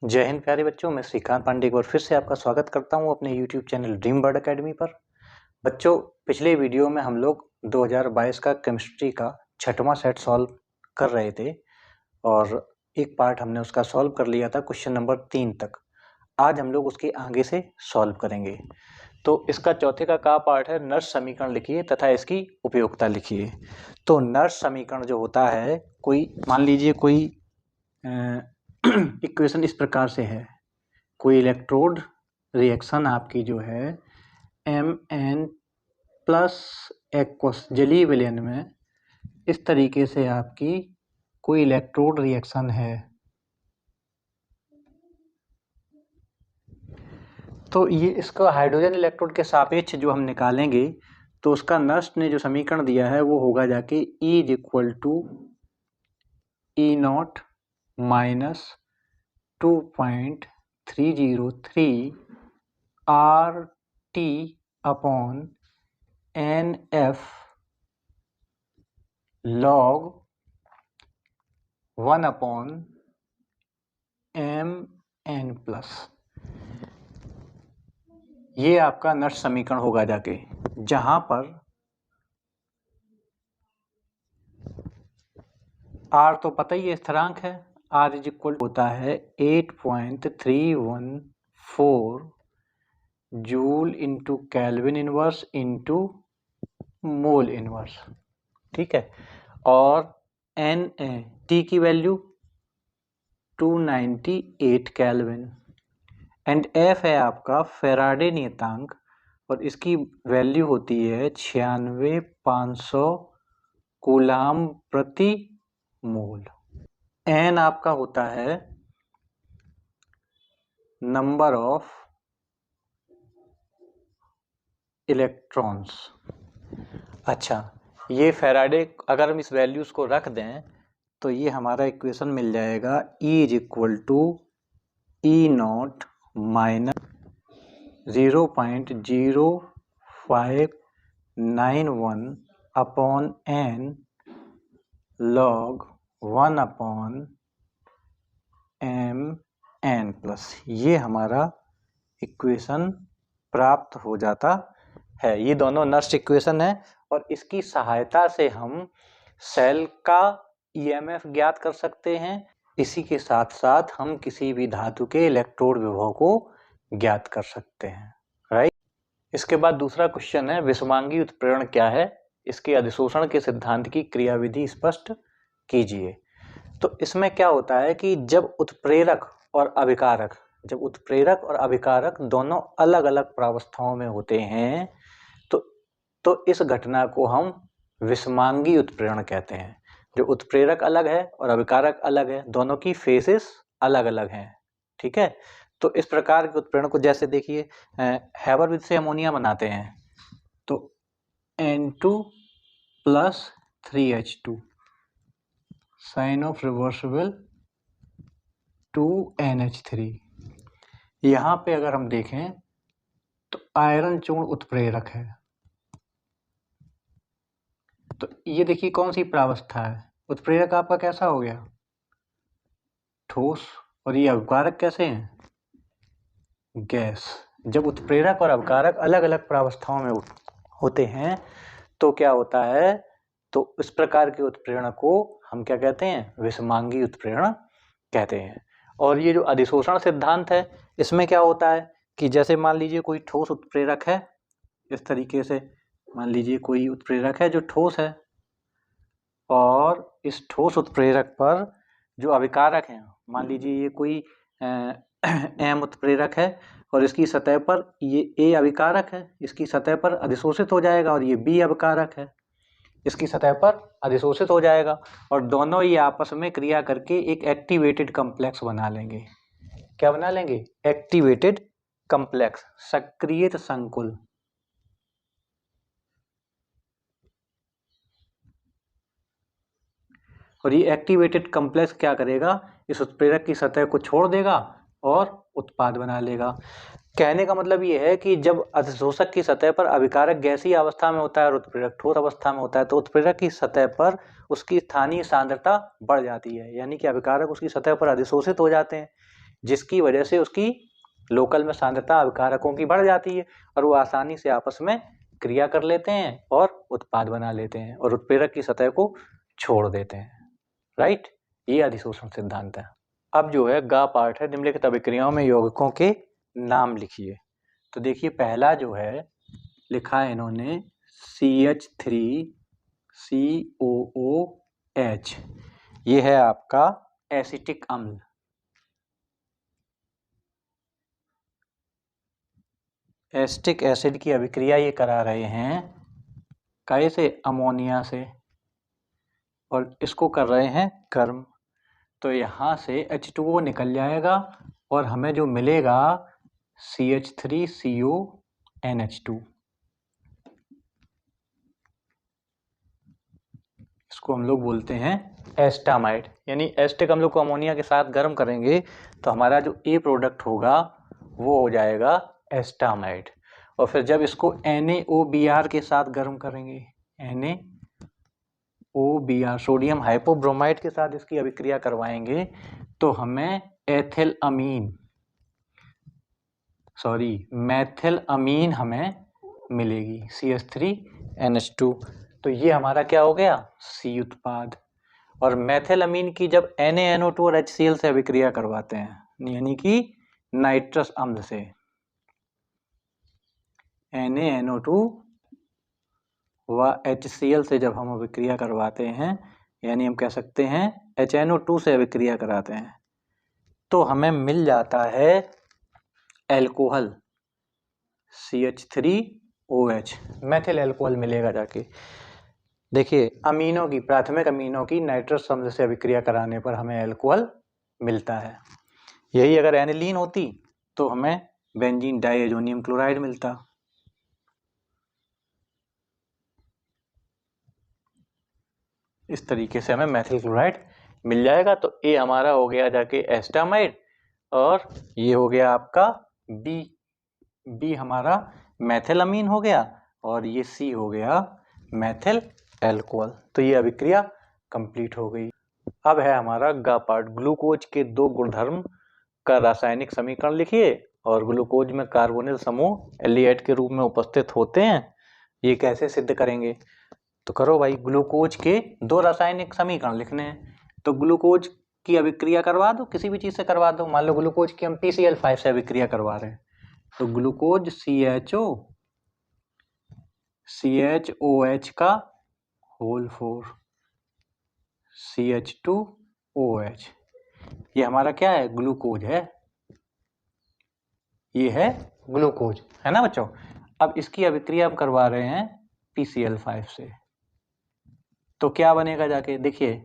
जय हिंद प्यारे बच्चों, मैं श्रीकांत पांडे एक बार फिर से आपका स्वागत करता हूं अपने YouTube channel dream bird academy पर। बच्चों, पिछले वीडियो में हम लोग 2022 का केमिस्ट्री का 6वां सेट सॉल्व कर रहे थे और एक पार्ट हमने उसका सॉल्व कर लिया था, क्वेश्चन नंबर 3 तक। आज हम लोग उसके आगे से सॉल्व करेंगे। तो इसका चौथे का पार्ट है, नर्स समीकरण लिखिए तथा इसकी उपयोगिता लिखिए। तो नर्स समीकरण जो होता है, कोई मान लीजिए कोई इक्वेशन इस प्रकार से है, कोई इलेक्ट्रोड रिएक्शन आपकी जो है Mn प्लस एक्वस जलीय विलयन में इस तरीके से आपकी कोई इलेक्ट्रोड रिएक्शन है, तो ये इसका हाइड्रोजन इलेक्ट्रोड के सापेक्ष जो हम निकालेंगे तो उसका नर्स ने जो समीकरण दिया है वो होगा जाके E is equal to E0 माइनस 2.303 RT upon NF log 1 upon Mn plus. ये आपका नर्स समीकरण होगा जाके, जहां पर R तो पता ही है स्थिरांक है, R इज इक्वल होता है 8.314 joule into kelvin inverse into mole inverse, ठीक है। और T की वैल्यू 298 केल्विन एंड F है आपका फैराडे नियतांक और इसकी वैल्यू होती है 96,500 कूलाम प्रति मोल। N आपका होता है नंबर ऑफ इलेक्ट्रॉन्स। अच्छा, ये फैराडे अगर हम इस वैल्यूज को रख दें तो ये हमारा इक्वेशन मिल जाएगा E is equal to E0 माइनस 0.0591 upon N log 1 upon Mn plus. ये हमारा इक्वेशन प्राप्त हो जाता है। ये दोनों नर्स इक्वेशन है और इसकी सहायता से हम सेल का EMF ज्ञात कर सकते हैं। इसी के साथ साथ हम किसी भी धातु के इलेक्ट्रोड विभव को ज्ञात कर सकते हैं, राइट। इसके बाद दूसरा क्वेश्चन है, विषमांगी उत्प्रेरण क्या है, इसके अधिशोषण के सिद्धांत की क्रियाविधि स्पष्ट कीजिए। तो इसमें क्या होता है कि जब उत्प्रेरक और अभिकारक दोनों अलग अलग प्रावस्थाओं में होते हैं तो इस घटना को हम विषमांगी उत्प्रेरण कहते हैं। जो उत्प्रेरक अलग है और अभिकारक अलग है, दोनों की फेसेस अलग अलग हैं, ठीक है। तो इस प्रकार के उत्प्रेरण को जैसे देखिए, हैबरविद से अमोनिया बनाते हैं तो N2 plus 3H2 sign of reversible 2NH3। यहाँ पे अगर हम देखें तो आयरन चूर्ण उत्प्रेरक है, तो ये देखिए कौन सी प्रावस्था है, उत्प्रेरक आपका कैसा हो गया, ठोस, और ये अभिकारक कैसे हैं, गैस। जब उत्प्रेरक और अभिकारक अलग अलग प्रावस्थाओं में होते हैं तो क्या होता है, तो इस प्रकार के उत्प्रेरण को हम क्या कहते हैं, विषमांगी उत्प्रेरण कहते हैं। और ये जो अधिशोषण सिद्धांत है, इसमें क्या होता है कि जैसे मान लीजिए कोई ठोस उत्प्रेरक है, इस तरीके से मान लीजिए कोई उत्प्रेरक है जो ठोस है और इस ठोस उत्प्रेरक पर जो अभिकारक हैं, मान लीजिए ये कोई M उत्प्रेरक है और इसकी सतह पर ये A अभिकारक है, इसकी सतह पर अधिशोषित हो जाएगा, और ये B अभिकारक है, इसकी सतह पर अधिशोषित हो जाएगा, और दोनों ये आपस में क्रिया करके एक एक्टिवेटेड कॉम्प्लेक्स बना लेंगे। क्या बना लेंगे, एक्टिवेटेड कॉम्प्लेक्स, सक्रियत संकुल। और ये एक्टिवेटेड कॉम्प्लेक्स क्या करेगा, इस उत्प्रेरक की सतह को छोड़ देगा और उत्पाद बना लेगा। कहने का मतलब ये है कि जब अधिशोषक की सतह पर अभिकारक गैसीय अवस्था में होता है और उत्प्रेरक ठोस अवस्था में होता है, तो उत्प्रेरक की सतह पर उसकी स्थानीय सांद्रता बढ़ जाती है, यानी कि अभिकारक उसकी सतह पर अधिशोषित हो जाते हैं। जिसकी वजह से उसकी लोकल में सांद्रता अभिकारकों की बढ़ जाती है और वो आसानी से आपस में क्रिया कर लेते हैं और उत्पाद बना लेते हैं और उत्प्रेरक की सतह को छोड़ देते हैं। राइट, ये अधिशोषण सिद्धांत है। अब जो है गा पार्ट है, निम्नलिखित अभिक्रियाओं में यौगिकों के नाम लिखिए। तो देखिए पहला जो है लिखा है इन्होंने CH3COOH, ये है आपका एसिटिक अम्ल। एसिटिक एसिड की अभिक्रिया ये करा रहे हैं कैसे, अमोनिया से, और इसको कर रहे हैं गर्म। तो यहाँ से H2O निकल जाएगा और हमें जो मिलेगा CH3CONH2। इसको हम लोग बोलते हैं एस्टामाइड। यानी एस्टिक अम्ल को अमोनिया के साथ गर्म करेंगे तो हमारा जो ए प्रोडक्ट होगा वो हो जाएगा एस्टामाइड। और फिर जब इसको NaOBr के साथ गर्म करेंगे, NaOBr सोडियम हाइपोब्रोमाइड के साथ इसकी अभिक्रिया करवाएंगे तो हमें मैथिल अमीन हमें मिलेगी CH3NH2। तो ये हमारा क्या हो गया, C उत्पाद। और मैथिल अमीन की जब NaNO2 और HCl से अभिक्रिया करवाते हैं, यानी कि नाइट्रस अम्ल से, NaNO2 व HCl से जब हम अभिक्रिया करवाते हैं, यानी हम कह सकते हैं HNO2 से अभिक्रिया कराते हैं, तो हमें मिल जाता है एल्कोहल CH3OH, मैथिल एल्कोहल मिलेगा जाके। देखिए अमीनों की, प्राथमिक अमीनों की नाइट्रस अम्ल से अभिक्रिया कराने पर हमें एल्कोहल मिलता है। यही अगर एनिलीन होती तो हमें बेंजीन डाइएजोनियम क्लोराइड मिलता। इस तरीके से हमें मैथिल क्लोराइड मिल जाएगा। तो ए हमारा हो गया जाके एस्टामाइड और ये हो गया आपका बी हमारा मैथिल अमीन हो गया और ये सी हो गया मैथिल एल्कोहल। तो ये अभिक्रिया कंप्लीट हो गई। अब है हमारा गा पार्ट, ग्लूकोज के दो गुणधर्म का रासायनिक समीकरण लिखिए। और ग्लूकोज में कार्बोनिल समूह एल्डिहाइड के रूप में उपस्थित होते हैं, ये कैसे सिद्ध करेंगे। तो करो भाई, ग्लूकोज के दो रासायनिक समीकरण लिखने हैं। तो ग्लूकोज की अभिक्रिया करवा दो, किसी भी चीज से करवा दो। मान लो ग्लूकोज की हम PCl5 से अभिक्रिया करवा रहे हैं, तो ग्लूकोज CHOH का होल 4 CH2OH, ये हमारा क्या है, ग्लूकोज है। ये है ग्लूकोज, है ना बच्चों। अब इसकी अभिक्रिया हम करवा रहे हैं PCl5 से, तो क्या बनेगा जाके देखिए,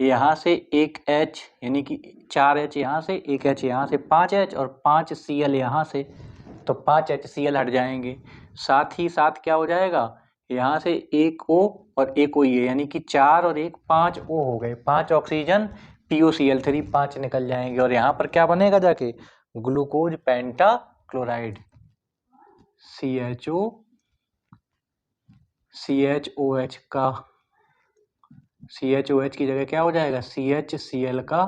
यहाँ से एक H यानी कि 4H यहाँ से, एक H यहाँ से, 5H और 5 Cl यहाँ से, तो 5 HCl हट जाएंगे। साथ ही साथ क्या हो जाएगा, यहाँ से एक O और एक O, ये यानी कि 4 और 1 5 O हो गए, 5 ऑक्सीजन POCl3 5 निकल जाएंगे। और यहाँ पर क्या बनेगा जाके, ग्लूकोज पेंटा क्लोराइड CHOH का, CHOH की जगह क्या हो जाएगा, CHCl का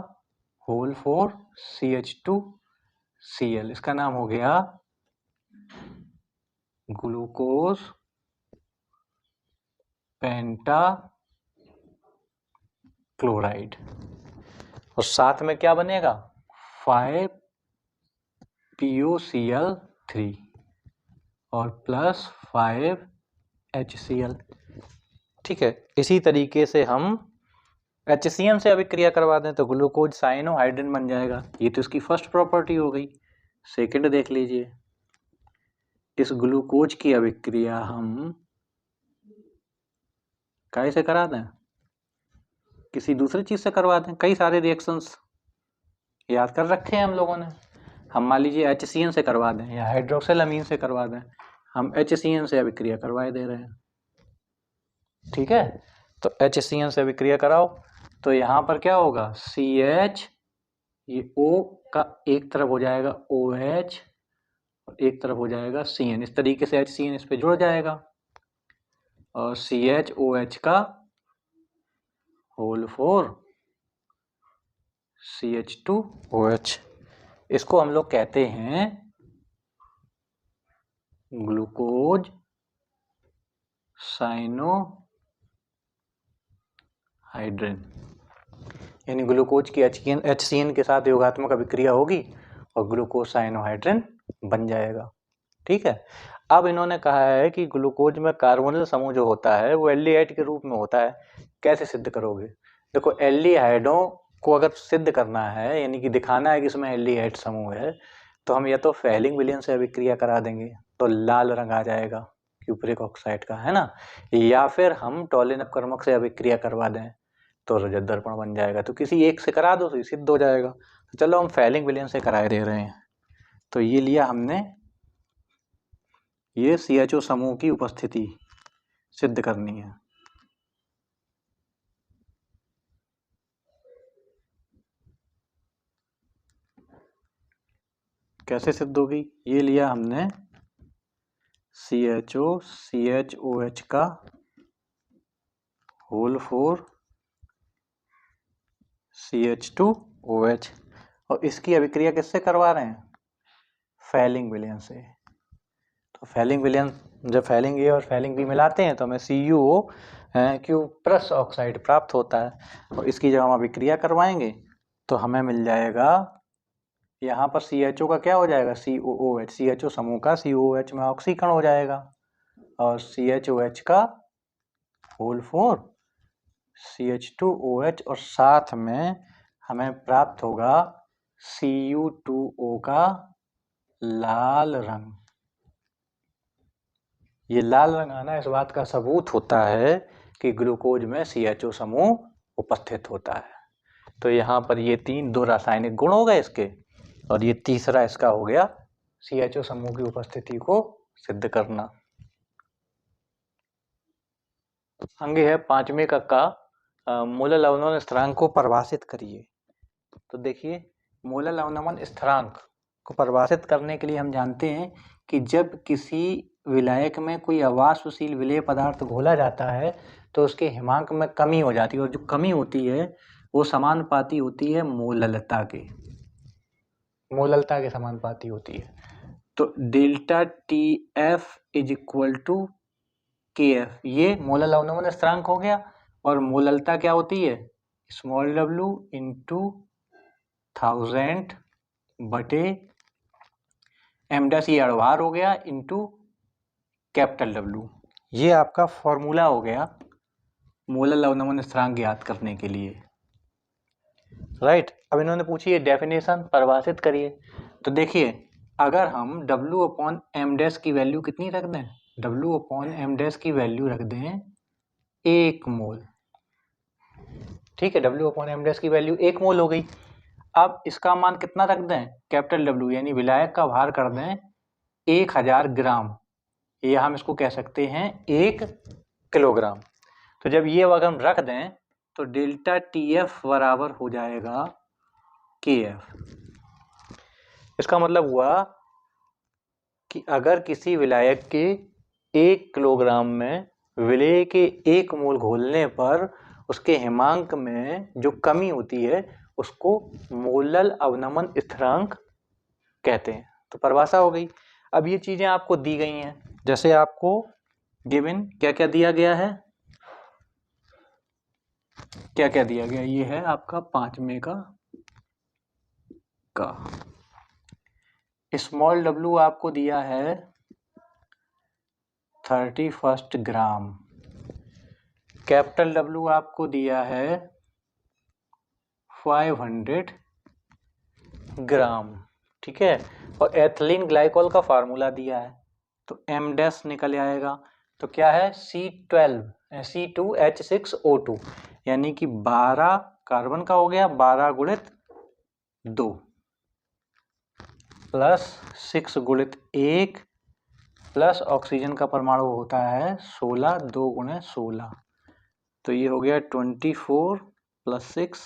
होल 4 CH2Cl। इसका नाम हो गया ग्लूकोज पेंटा क्लोराइड। और साथ में क्या बनेगा, 5 POCl3 और प्लस 5 HCl। ठीक है, इसी तरीके से हम HCN से अभिक्रिया करवा दें तो ग्लूकोज साइनोहाइड्रिन बन जाएगा। ये तो इसकी फर्स्ट प्रॉपर्टी हो गई। सेकंड देख लीजिए, इस ग्लूकोज की अभिक्रिया हम कैसे करा दें, किसी दूसरी चीज से करवा दें। कई सारे रिएक्शंस याद कर रखे हैं हम लोगों ने। हम मान लीजिए HCN से करवा दें या हाइड्रोक्सिल अमीन से करवा दें, हम HCN से अभिक्रिया करवाए दे रहे हैं। ठीक है, तो HCN से अभिक्रिया कराओ तो यहाँ पर क्या होगा, CH, ये O का एक तरफ हो जाएगा OH और एक तरफ हो जाएगा CN। इस तरीके से HCN इस पे जुड़ जाएगा और CHOH का होल 4 CH2OH। इसको हम लोग कहते हैं ग्लूकोज साइनोहाइड्रिन, यानी ग्लूकोज की HCN के साथ योगात्मक अभिक्रिया होगी और ग्लूकोज साइनोहाइड्रिन बन जाएगा। ठीक है। अब इन्होंने कहा है कि ग्लूकोज में कार्बोनिल समूह जो होता है वो एल्डिहाइड के रूप में होता है। कैसे सिद्ध करोगे? देखो, एल्डिहाइडों को अगर सिद्ध करना है, यानी कि दिखाना है कि इसमें एल्डिहाइड समूह है, तो हम या तो फेलिंग विलयन से अभिक्रिया करा देंगे तो लाल रंग आ जाएगा क्यूप्रिक ऑक्साइड का, है ना, या फिर हम टॉलिन अपकर्मक से अभिक्रिया करवा दें तो रजत दर्पण बन जाएगा। तो किसी एक से करा दो तो सिद्ध हो जाएगा। तो चलो हम फेलिंग विलयन से कराए दे रहे हैं। तो ये लिया हमने, ये CHO समूह की उपस्थिति सिद्ध करनी है। कैसे सिद्ध होगी? ये लिया हमने CHO CHOH का होल 4 CH2OH, और इसकी अभिक्रिया किससे करवा रहे हैं? फेलिंग विलयन से। तो फेलिंग विलयन, जब फेलिंग ए और फेलिंग बी मिलाते हैं तो हमें CuO क्यूप्रस ऑक्साइड प्राप्त होता है। और इसकी जब हम अभिक्रिया करवाएंगे तो हमें मिल जाएगा, यहाँ पर CHO का क्या हो जाएगा? COOH, CHO समूह का COOH में ऑक्सीकरण हो जाएगा, और CHOH का होल 4 CH2OH, और साथ में हमें प्राप्त होगा Cu2O का लाल रंग। ये लाल रंग आना इस बात का सबूत होता है कि ग्लूकोज में CHO समूह उपस्थित होता है। तो यहाँ पर ये दो रासायनिक गुण हो गए इसके, और ये तीसरा इसका हो गया CHO समूह की उपस्थिति को सिद्ध करना। अंग है 5वें का मोलर अवनमन स्थिरांक को परिभाषित करिए। तो देखिए, मोलर अवनमन स्थिरांक को परिभाषित करने के लिए हम जानते हैं कि जब किसी विलायक में कोई अवाष्पशील विलेय पदार्थ घोला जाता है तो उसके हिमांक में कमी हो जाती है, और जो कमी होती है वो समानुपाती होती है मोललता के, समानुपाती होती है। तो delta TF is equal to KF, ये मोलर अवनमन स्थिरांक हो गया। और मोललता क्या होती है? स्मॉल w इंटू 1000 बटे m' ये अड़वार हो गया इंटू कैपिटल W। ये आपका फॉर्मूला हो गया मोलर अवनमन स्थिरांक ज्ञात करने के लिए, राइट। अब इन्होंने पूछी है डेफिनेशन, परिभाषित करिए। तो देखिए, अगर हम W/m' की वैल्यू कितनी रख दें? W/m' की वैल्यू रख दें 1 मोल। ठीक है, W/m' की वैल्यू 1 मोल हो गई। अब इसका मान कितना रख दें? कैपिटल W, यानी विलायक का भार कर दें 1000 ग्राम, या हम इसको कह सकते हैं 1 किलोग्राम। तो जब ये अगर हम रख दें तो डेल्टा TF बराबर हो जाएगा KF। इसका मतलब हुआ कि अगर किसी विलायक के 1 किलोग्राम में विलेय के 1 मोल घोलने पर उसके हिमांक में जो कमी होती है उसको मोलर अवनमन स्थिरांक कहते हैं। तो परिभाषा हो गई। अब ये चीजें आपको दी गई हैं, जैसे आपको गिवन क्या क्या दिया गया है, क्या क्या दिया गया, ये है आपका 5वें का स्मॉल w आपको दिया है 31 ग्राम, कैपिटल W आपको दिया है 500 ग्राम, ठीक है। और एथिलीन ग्लाइकोल का फार्मूला दिया है, तो m' निकल आएगा। तो क्या है? C2H6O2, यानी कि 12 कार्बन का हो गया, 12 गुणित 2 प्लस 6 गुणित 1 प्लस ऑक्सीजन का परमाणु होता है 16, 2 गुणे 16, तो ये हो गया 24 प्लस 6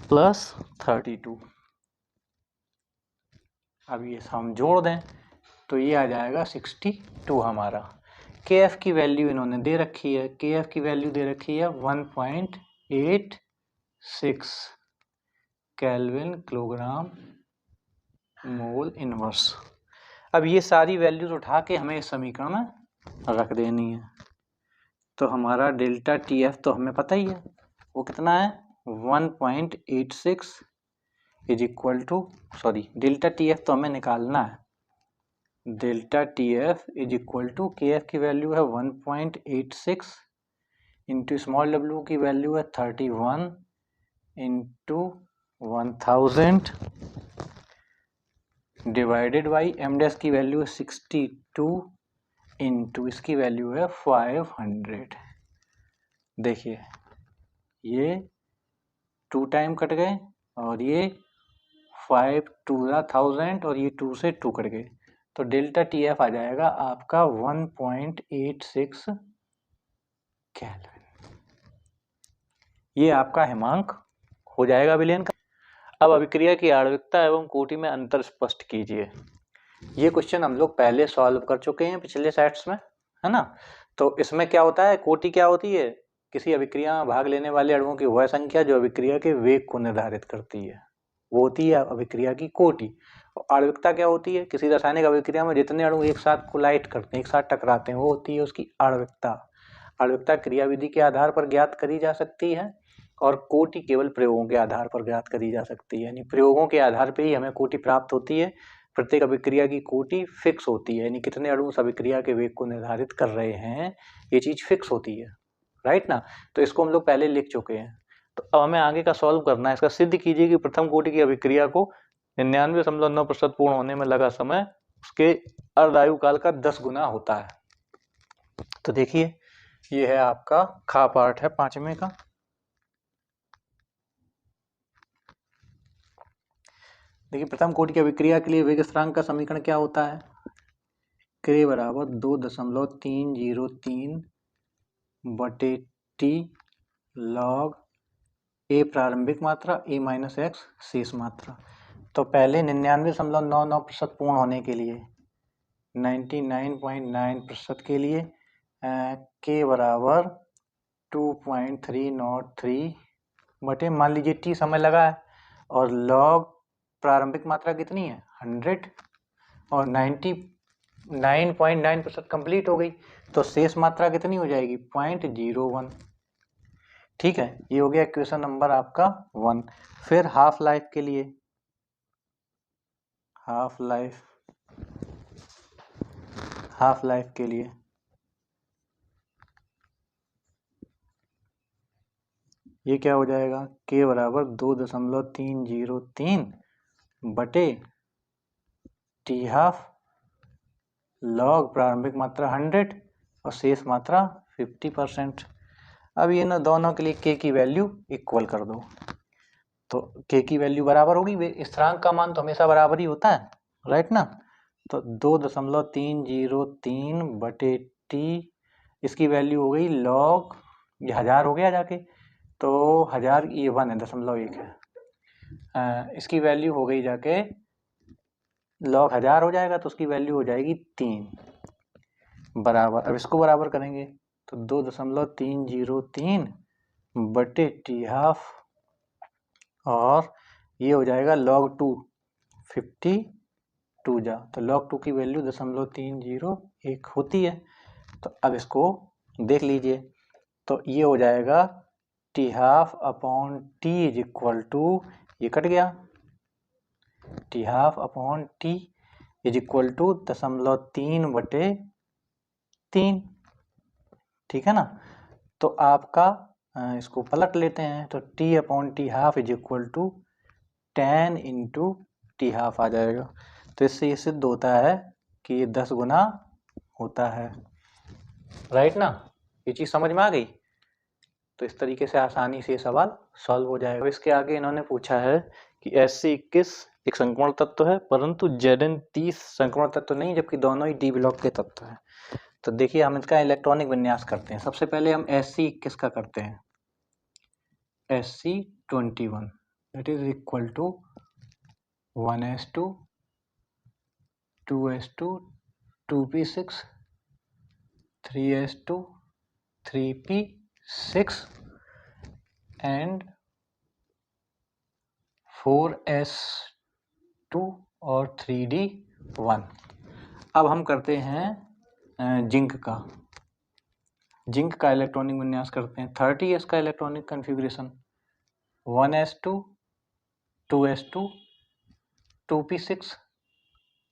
प्लस 32। अब ये हम जोड़ दें तो ये आ जाएगा 62 हमारा। KF की वैल्यू इन्होंने दे रखी है, KF की वैल्यू दे रखी है 1.86 केल्विन किलोग्राम मोल इनवर्स। अब ये सारी वैल्यूज उठा के हमें इस समीकरण में रख देनी है। तो हमारा डेल्टा टी एफ तो हमें पता ही है, वो कितना है 1.86 is equal to, sorry delta T F तो हमें निकालना है, delta T F is equal to K F की वैल्यू है 1.86 इंटू स्मॉल डब्ल्यू की वैल्यू है 31 into 1000 divided by M dash की वैल्यू है 62 इंटू इसकी वैल्यू है 500। देखिए ये 2 टाइम कट गए और ये 5 2 1000 और ये 2 से 2 कट गए, तो डेल्टा टी एफ आ जाएगा आपका 1.86 केल्विन। ये आपका हिमांक हो जाएगा विलयन का। अब अभिक्रिया की आणविकता एवं कोटि में अंतर स्पष्ट कीजिए। ये क्वेश्चन हम लोग पहले सॉल्व कर चुके हैं पिछले सेट्स में, है ना। तो इसमें क्या होता है, कोटि क्या होती है, किसी अभिक्रिया में भाग लेने वाले अणुओं की वह संख्या जो अभिक्रिया के वेग को निर्धारित करती है, वो होती है अभिक्रिया की कोटि। और आणविकता क्या होती है, किसी रासायनिक अभिक्रिया में जितने अणु एक साथ कोलाइड करते हैं, एक साथ टकराते हैं, वो होती है उसकी आणविकता। आणविकता क्रियाविधि के आधार पर ज्ञात करी जा सकती है और कोटि केवल प्रयोगों के आधार पर ज्ञात करी जा सकती है, यानी प्रयोगों के आधार पर ही हमें कोटि प्राप्त होती है। प्रत्येक अभिक्रिया की कोटि फिक्स होती है, यानी कितने अणु उस अभिक्रिया के वेग को निर्धारित कर रहे हैं, ये चीज फिक्स होती है, राइट ना। तो इसको हम लोग पहले लिख चुके हैं। तो अब हमें आगे का सॉल्व करना है। इसका सिद्ध कीजिए कि प्रथम कोटि की अभिक्रिया को 99.9% पूर्ण होने में लगा समय उसके अर्धायु काल का 10 गुना होता है। तो देखिए ये है आपका खा पार्ट है 5वें का। देखिए प्रथम कोटि की अभिक्रिया के लिए वेग स्थिरांक का समीकरण क्या होता है, के बराबर 2.303 बटे टी लॉग ए प्रारंभिक मात्रा ए माइनस एक्स शेष मात्रा। तो पहले 99.99% पूर्ण होने के लिए 99.9% के लिए के बराबर 2.303 बटे, मान लीजिए टी समय लगा है और लॉग प्रारंभिक मात्रा कितनी है 100 और 99.9% कंप्लीट हो गई, तो शेष मात्रा कितनी हो जाएगी 0.01। ठीक है, ये हो गया इक्वेशन नंबर आपका 1। फिर हाफ लाइफ के लिए, हाफ लाइफ के लिए ये क्या हो जाएगा, के बराबर 2.303 बटे टी हाफ लॉग प्रारंभिक मात्रा 100 और शेष मात्रा 50%। अब ये ना दोनों के लिए के की वैल्यू इक्वल कर दो, तो के की वैल्यू बराबर होगी, स्थिरांक का मान तो हमेशा बराबर ही होता है, राइट ना। तो 2.303 बटे टी, इसकी वैल्यू हो गई लॉग, ये 1000 हो गया जाके, तो 1000 ये 1 है 0.1 है, इसकी वैल्यू हो गई जाके लॉग 1000 हो जाएगा, तो उसकी वैल्यू हो जाएगी 3 बराबर। अब इसको बराबर करेंगे तो 2.303 बटे टी हाफ और ये हो जाएगा log 2 52 जा, तो log 2 की वैल्यू 0.301 होती है। तो अब इसको देख लीजिए, तो ये हो जाएगा T half upon T is equal to, ये कट गया, T half upon T is equal to 0.3 बटे 3, ठीक है ना। तो आपका इसको पलट लेते हैं, तो T upon T half is equal to 10 into T half आ जाएगा। तो इससे ये सिद्ध होता है कि ये 10 गुना होता है, राइट ना। ये चीज समझ में आ गई। तो इस तरीके से आसानी से सवाल सॉल्व हो जाएगा। इसके आगे इन्होंने पूछा है कि SC21 एक संक्रमण तत्व है परंतु Zn30 संक्रमण तत्व नहीं, जबकि दोनों ही डी ब्लॉक के तत्व हैं। तो देखिए हम इसका इलेक्ट्रॉनिक विन्यास करते हैं। सबसे पहले हम SC21 का करते हैं, SC21 it is equal to 1s2 2s2 2p6 3s2 3p6 and 4s2 2 और 3D1। अब हम करते हैं जिंक का इलेक्ट्रॉनिक विन्यास करते हैं। 30s का electronic configuration 1s2, 2s2, 2p6,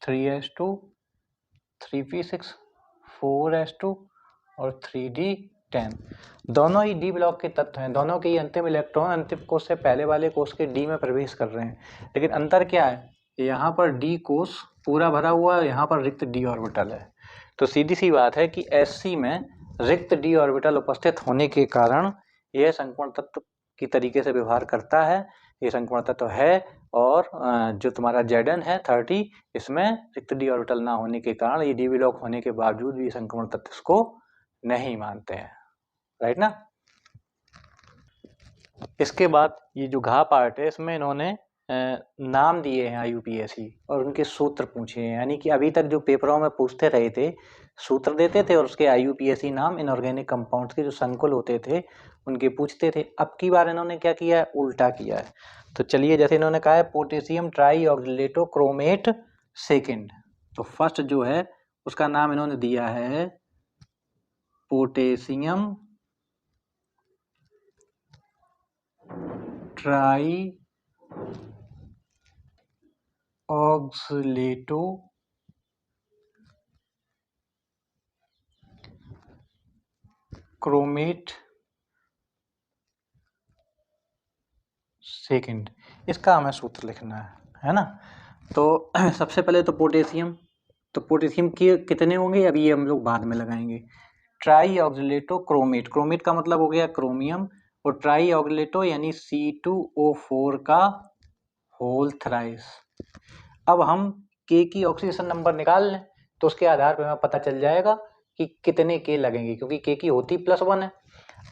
3s2, 3p6, 4s2 और 3d10। दोनों ही डी ब्लॉक के तत्व हैं। दोनों के ही अंतिम इलेक्ट्रॉन अंतिम कोष से पहले वाले कोष के डी में प्रवेश कर रहे हैं, लेकिन अंतर क्या है, यहाँ पर डी कोष पूरा भरा हुआ है, यहाँ पर रिक्त डी ऑर्बिटल है। तो सीधी सी बात है कि Sc में रिक्त डी ऑर्बिटल उपस्थित होने के कारण यह संपूर्ण तत्व की तरीके से व्यवहार करता है। ये संपूर्ण तत्व है और जो तुम्हारा Zn है 30, इसमें रिक्त डी ऑर्बिटल ना होने के कारण ये डी ब्लॉक होने के बावजूद भी संपूर्ण तत्व इसको नहीं मानते हैं, राइट ना। इसके बाद ये जो घा पार्ट है, इसमें इन्होंने नाम दिए हैं IUPAC और उनके सूत्र पूछे हैं। यानी कि अभी तक जो पेपरों में पूछते रहे थे, सूत्र देते थे और उसके IUPAC नाम इनऑर्गेनिक कंपाउंड्स के जो संकुल होते थे उनके पूछते थे। अब की बार इन्होंने क्या किया है, उल्टा किया है। तो चलिए, जैसे इन्होंने कहा है पोटेशियम ट्राईऑक्सिलेटो क्रोमेट सेकेंड, तो फर्स्ट जो है उसका नाम इन्होंने दिया है पोटेशियम ट्राईऑक्सिलेटो क्रोमेट सेकेंड, इसका हमें सूत्र लिखना है ना। तो सबसे पहले तो पोटेशियम के कितने होंगे, अभी ये हम लोग बाद में लगाएंगे। ट्राईऑक्सिलेटो क्रोमेट, क्रोमेट का मतलब हो गया क्रोमियम, और ट्राईऑक्सिलेटो यानी C2O4 का होल थ्राइस। अब हम K की ऑक्सीडेशन नंबर निकाल लें तो उसके आधार पर हमें पता चल जाएगा कि कितने K लगेंगे, क्योंकि K की होती +1 है।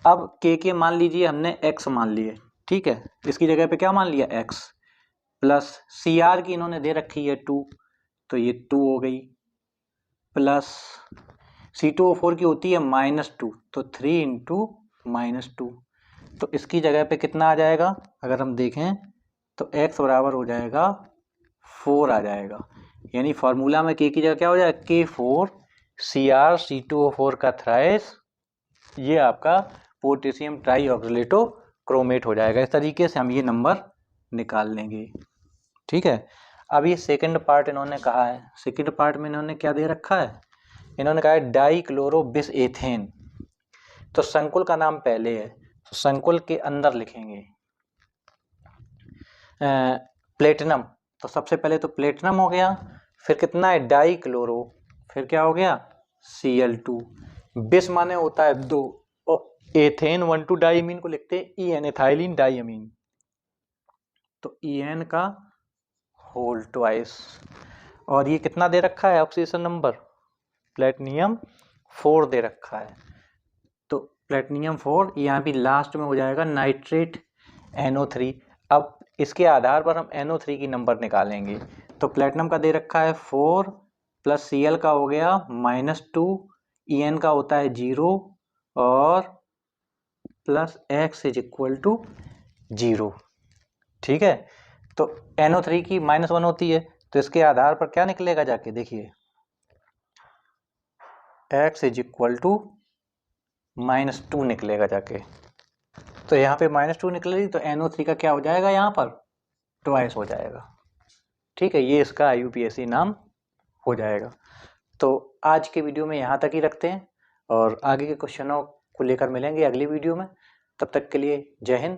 अब K के मान लीजिए हमने X मान लिए, ठीक है, इसकी जगह पे क्या मान लिया X, प्लस Cr की इन्होंने दे रखी है 2, तो ये 2 हो गई, प्लस C2O4 की होती है -2, तो 3 इंटू -2, तो इसकी जगह पे कितना आ जाएगा, अगर हम देखें तो X बराबर हो जाएगा 4 आ जाएगा। यानी फार्मूला में K की जगह क्या हो जाएगा, K4 Cr C2O4 का थ्राइस, ये आपका पोटेशियम ट्राईऑक्सिलेटो क्रोमेट हो जाएगा। इस तरीके से हम ये नंबर निकाल लेंगे, ठीक है। अब ये सेकंड पार्ट इन्होंने कहा है, सेकंड पार्ट में इन्होंने क्या दे रखा है, इन्होंने कहा है डाइक्लोरोबिसएथेन। तो संकुल का नाम पहले है, तो संकुल के अंदर लिखेंगे प्लेटिनम, तो सबसे पहले तो प्लेटिनम हो गया, फिर कितना है डाइक्लोरो, फिर क्या हो गया Cl2, बिस माने होता है 2, और एथेन 1,2 डाइमीन को लिखते हैं EN, एथाइलिन डाइमीन, तो EN का होल ट्वाइस। और ये कितना दे रखा है ऑक्सीडेशन नंबर, प्लेटिनियम 4 दे रखा है, तो प्लेटिनियम 4 यहाँ भी लास्ट में हो जाएगा नाइट्रेट NO3। अब इसके आधार पर हम NO3 की नंबर निकालेंगे, तो प्लेटिनम का दे रखा है 4, प्लस Cl का हो गया -2, EN का होता है 0, और प्लस X = 0, ठीक है। तो NO3 की -1 होती है, तो इसके आधार पर क्या निकलेगा, जाके देखिए X = -2 निकलेगा जाके, तो यहाँ पे -2 निकलेगी, तो NO3 का क्या हो जाएगा, यहाँ पर ट्वाइस हो जाएगा, ठीक है। ये इसका IUPAC नाम हो जाएगा। तो आज के वीडियो में यहाँ तक ही रखते हैं, और आगे के क्वेश्चनों को लेकर मिलेंगे अगली वीडियो में। तब तक के लिए जय हिंद।